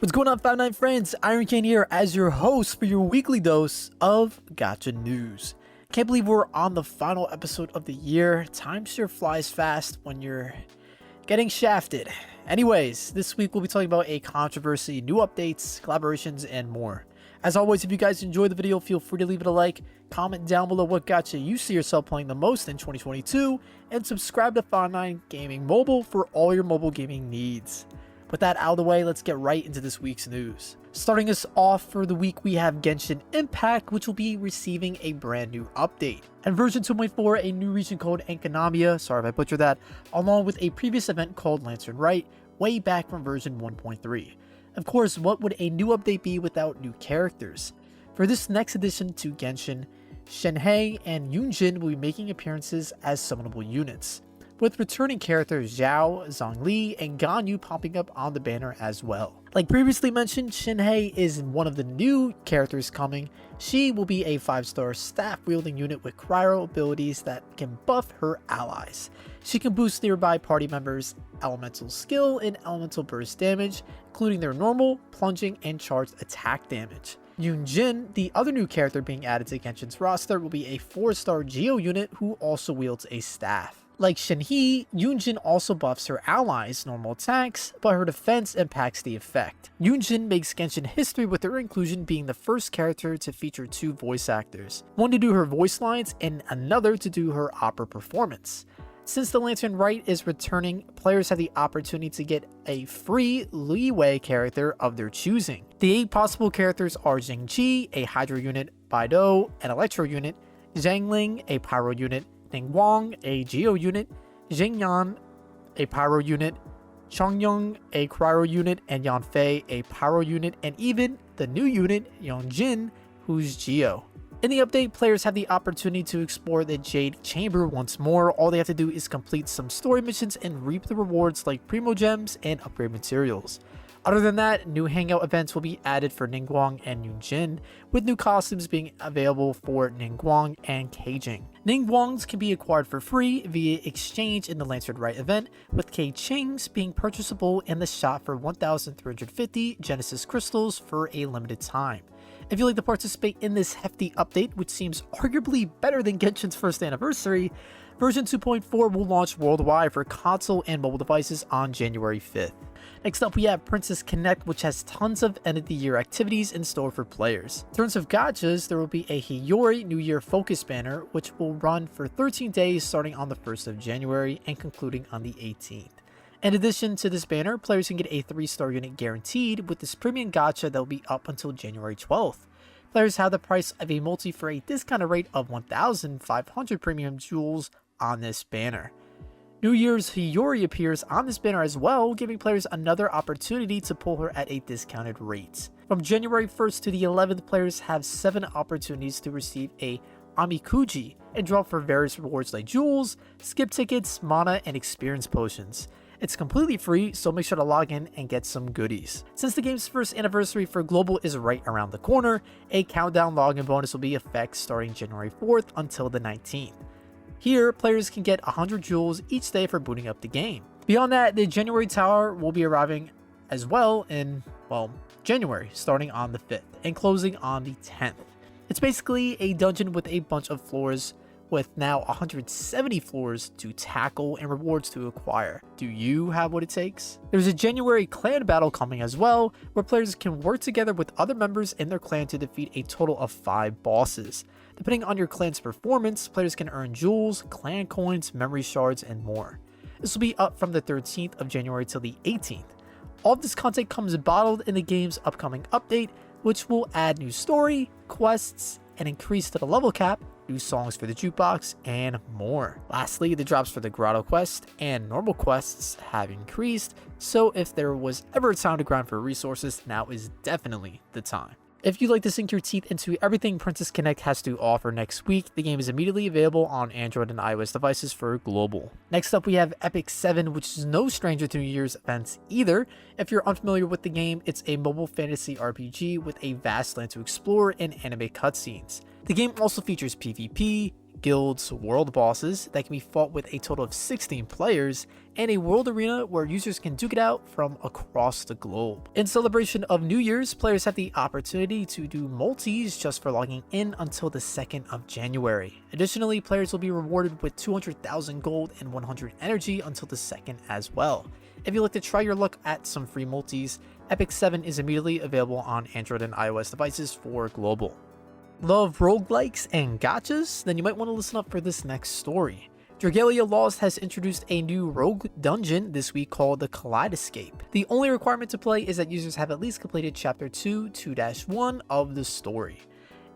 What's going on, 59 friends? Iron Kane here as your host for your weekly dose of Gacha news. Can't believe we're on the final episode of the year. Time sure flies fast when you're getting shafted. Anyways, this week we'll be talking about a controversy, new updates, collaborations, and more. As always, if you guys enjoyed the video, feel free to leave it a like, comment down below what gacha you see yourself playing the most in 2022, and subscribe to 59 Gaming Mobile for all your mobile gaming needs. With that out of the way, let's get right into this week's news. Starting us off for the week, we have Genshin Impact, which will be receiving a brand new update. And version 2.4, a new region called Enkanamia, sorry if I butchered that, along with a previous event called Lantern Right, way back from version 1.3. Of course, what would a new update be without new characters? For this next addition to Genshin, Shenhei and Yunjin will be making appearances as summonable units, with returning characters Zhao, Zhongli, and Ganyu popping up on the banner as well. Like previously mentioned, Shenhei is one of the new characters coming. She will be a 5-star staff-wielding unit with cryo abilities that can buff her allies. She can boost nearby party members' elemental skill and elemental burst damage, including their normal, plunging, and charged attack damage. Yunjin, the other new character being added to Genshin's roster, will be a 4-star Geo unit who also wields a staff. Like Shenhei, Yunjin also buffs her allies' normal attacks, but her defense impacts the effect. Yunjin makes Genshin history with her inclusion being the first character to feature 2 voice actors, one to do her voice lines and another to do her opera performance. Since the Lantern Right is returning, players have the opportunity to get a free leeway character of their choosing. The 8 possible characters are Jingqi, a Hydro unit, Baido, an Electro unit, Zhangling, a Pyro unit, Ningguang, a Geo unit, Jingyan, a Pyro unit, Changyong, a Cryo unit, and Yanfei, a Pyro unit, and even the new unit, Yongjin, who's Geo. In the update, players have the opportunity to explore the Jade Chamber once more. All they have to do is complete some story missions and reap the rewards like Primo Gems and upgrade materials. Other than that, new hangout events will be added for Ningguang and Yunjin, with new costumes being available for Ningguang and Keijing. Ningguangs can be acquired for free via exchange in the Lantern Right event, with Keijings being purchasable in the shop for 1,350 Genesis crystals for a limited time. If you'd like to participate in this hefty update, which seems arguably better than Genshin's first anniversary, version 2.4 will launch worldwide for console and mobile devices on January 5th. Next up, we have Princess Connect, which has tons of end of the year activities in store for players. In terms of gachas, there will be a Hiyori New Year Focus banner, which will run for 13 days starting on the 1st of January and concluding on the 18th. In addition to this banner, players can get a 3-star unit guaranteed with this premium gacha that will be up until January 12th. Players have the price of a multi for a discounted rate of 1,500 premium jewels on this banner. New Year's Hiyori appears on this banner as well, giving players another opportunity to pull her at a discounted rate. From January 1st to the 11th, players have 7 opportunities to receive a Amikuji and draw for various rewards like jewels, skip tickets, mana, and experience potions. It's completely free, so make sure to log in and get some goodies. Since the game's first anniversary for Global is right around the corner, a countdown login bonus will be in effect starting January 4th until the 19th. Here, players can get 100 jewels each day for booting up the game. Beyond that, the January Tower will be arriving as well in, January, starting on the 5th and closing on the 10th. It's basically a dungeon with a bunch of floors, with now 170 floors to tackle and rewards to acquire. Do you have what it takes? There's a January clan battle coming as well, where players can work together with other members in their clan to defeat a total of 5 bosses. Depending on your clan's performance, players can earn jewels, clan coins, memory shards, and more. This will be up from the 13th of January till the 18th. All of this content comes bottled in the game's upcoming update, which will add new story, quests, and increase to the level cap, new songs for the jukebox, and more. Lastly, the drops for the Grotto quest and normal quests have increased, so if there was ever a time to grind for resources, now is definitely the time. If you'd like to sink your teeth into everything Princess Connect has to offer next week, the game is immediately available on Android and iOS devices for global. Next up, we have Epic 7, which is no stranger to New Year's events either. If you're unfamiliar with the game, it's a mobile fantasy RPG with a vast land to explore and anime cutscenes. The game also features PvP, guilds world bosses that can be fought with a total of 16 players, and a world arena where users can duke it out from across the globe. In celebration of New Year's, players have the opportunity to do multis just for logging in until the 2nd of January. Additionally, players will be rewarded with 200,000 gold and 100 energy until the 2nd as well. If you'd like to try your luck at some free multis, Epic 7 is immediately available on Android and iOS devices for global. Love roguelikes and gachas? Then you might want to listen up for this next story. Dragalia Lost has introduced a new rogue dungeon this week called the Kaleidoscape. The only requirement to play is that users have at least completed Chapter 2-1 of the story.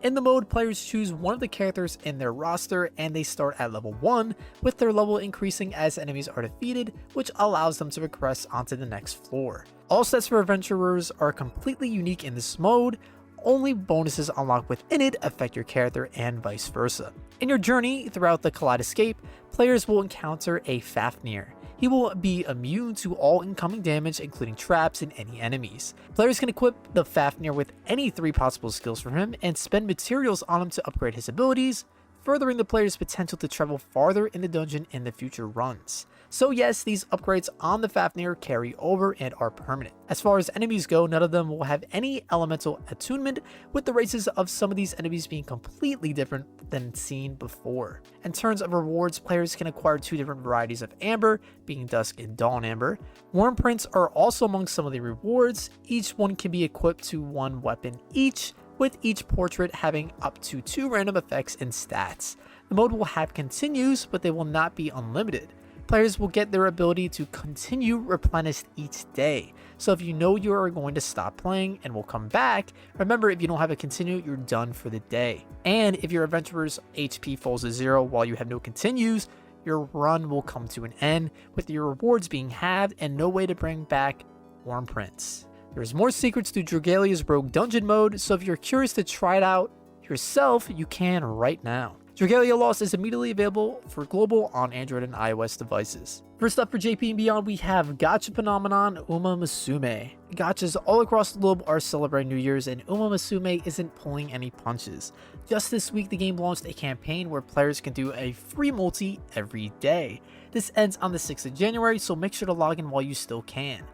In the mode, players choose one of the characters in their roster and they start at level 1, with their level increasing as enemies are defeated, which allows them to progress onto the next floor. All sets for adventurers are completely unique in this mode. Only bonuses unlocked within it affect your character and vice versa. In your journey throughout the Kaleidoscape, players will encounter a Fafnir. He will be immune to all incoming damage, including traps and any enemies. Players can equip the Fafnir with any 3 possible skills for him and spend materials on him to upgrade his abilities, furthering the player's potential to travel farther in the dungeon in the future runs. So yes, these upgrades on the Fafnir carry over and are permanent. As far as enemies go, none of them will have any elemental attunement, with the races of some of these enemies being completely different than seen before. In terms of rewards, players can acquire 2 different varieties of amber, being dusk and dawn amber. Worm prints are also among some of the rewards. Each one can be equipped to 1 weapon each, with each portrait having up to 2 random effects and stats. The mode will have continues, but they will not be unlimited. Players will get their ability to continue replenished each day. So if you know you are going to stop playing and will come back, remember if you don't have a continue, you're done for the day. And if your adventurer's HP falls to 0 while you have no continues, your run will come to an end, with your rewards being halved and no way to bring back worm prints. There's more secrets to Dragalia's Rogue Dungeon mode, so if you're curious to try it out yourself, you can right now. Dragalia Lost is immediately available for global on Android and iOS devices. First up for JP and beyond, we have Gacha phenomenon Uma Musume. Gachas all across the globe are celebrating New Year's, and Uma Musume isn't pulling any punches. Just this week, the game launched a campaign where players can do a free multi every day. This ends on the 6th of January, so make sure to log in while you still can.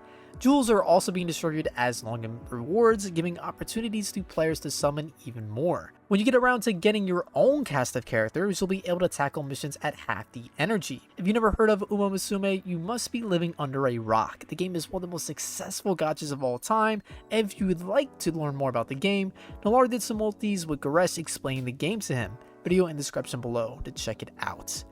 Jewels are also being distributed as long-term rewards, giving opportunities to players to summon even more. When you get around to getting your own cast of characters, you'll be able to tackle missions at half the energy. If you've never heard of Uma Musume, you must be living under a rock. The game is one of the most successful gachas of all time, and if you would like to learn more about the game, Nalar did some multis with Goresh explaining the game to him. Video in the description below to check it out.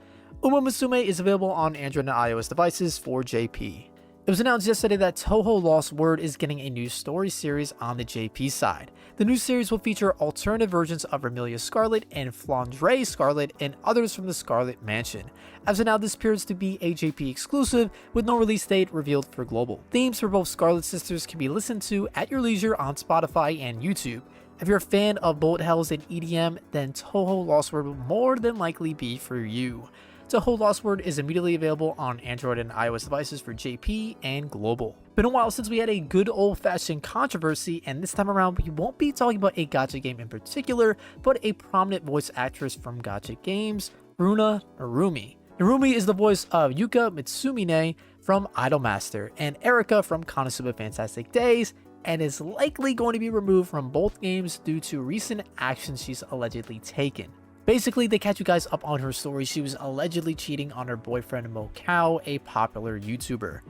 Uma Musume is available on Android and iOS devices for JP. It was announced yesterday that Touhou Lost Word is getting a new story series on the JP side. The new series will feature alternative versions of Vermilia Scarlet and Flandre Scarlet and others from the Scarlet Mansion. As of now, this appears to be a JP exclusive with no release date revealed for global. Themes for both Scarlet Sisters can be listened to at your leisure on Spotify and YouTube. If you're a fan of bullet hells and EDM, then Touhou Lost Word will more than likely be for you. Touhou Lost Word is immediately available on Android and iOS devices for JP and global. Been a while since we had a good old-fashioned controversy, and this time around we won't be talking about a gacha game in particular, but a prominent voice actress from gacha games, Runa Narumi. Narumi is the voice of Yuka Mitsumine from Idolmaster and Erika from Konosuba Fantastic Days, and is likely going to be removed from both games due to recent actions she's allegedly taken. Basically, they catch you guys up on her story. She was allegedly cheating on her boyfriend Mo Kao, a popular YouTuber.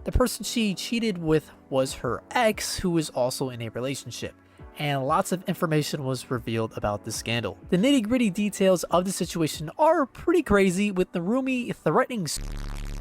The person she cheated with was her ex, who was also in a relationship, and lots of information was revealed about the scandal. The nitty-gritty details of the situation are pretty crazy, with Narumi threatening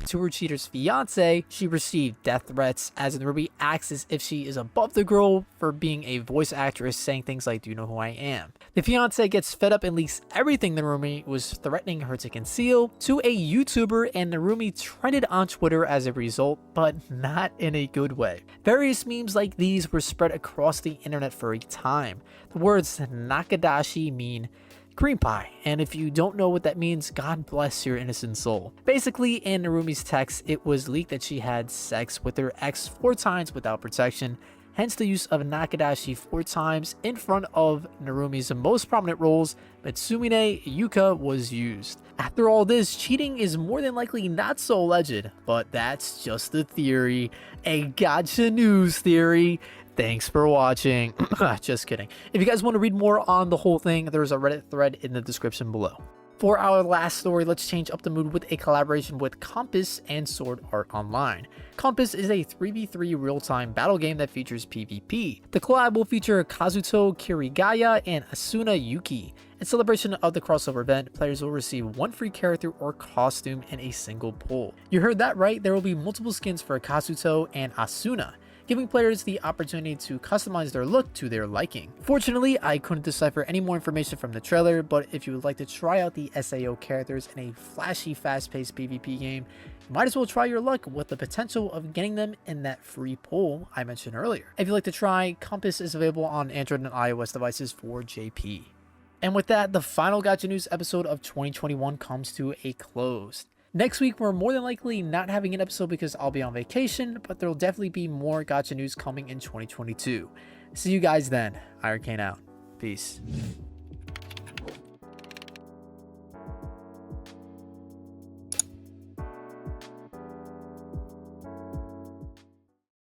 to her cheater's fiance. She received death threats, as Narumi acts as if she is above the girl for being a voice actress, saying things like, "Do you know who I am?" The fiance gets fed up and leaks everything Narumi was threatening her to conceal to a YouTuber, and Narumi trended on Twitter as a result, but not in a good way. Various memes like these were spread across the internet for a time. The words Nakadashi mean cream pie, and if you don't know what that means, God bless your innocent soul. Basically, in Narumi's text, it was leaked that she had sex with her ex 4 times without protection, hence the use of Nakadashi 4 times in front of Narumi's most prominent roles, Musume Yuka, was used. After all this, cheating is more than likely not so alleged, but that's just a theory, a Gacha news theory. Thanks for watching. Just kidding. If you guys want to read more on the whole thing, there's a Reddit thread in the description below. For our last story, let's change up the mood with a collaboration with Compass and Sword Art Online. Compass is a 3v3 real-time battle game that features PvP. The collab will feature Kazuto Kirigaya and Asuna Yuki. In celebration of the crossover event, players will receive one free character or costume in a single pull. You heard that right, there will be multiple skins for Kazuto and Asuna, giving players the opportunity to customize their look to their liking. Fortunately, I couldn't decipher any more information from the trailer, but if you would like to try out the SAO characters in a flashy, fast-paced PvP game, you might as well try your luck with the potential of getting them in that free poll I mentioned earlier. If you'd like to try, Compass is available on Android and iOS devices for JP. And with that, the final Gacha News episode of 2021 comes to a close. Next week, we're more than likely not having an episode because I'll be on vacation, but there'll definitely be more Gacha news coming in 2022. See you guys then. Iron Kane out. Peace.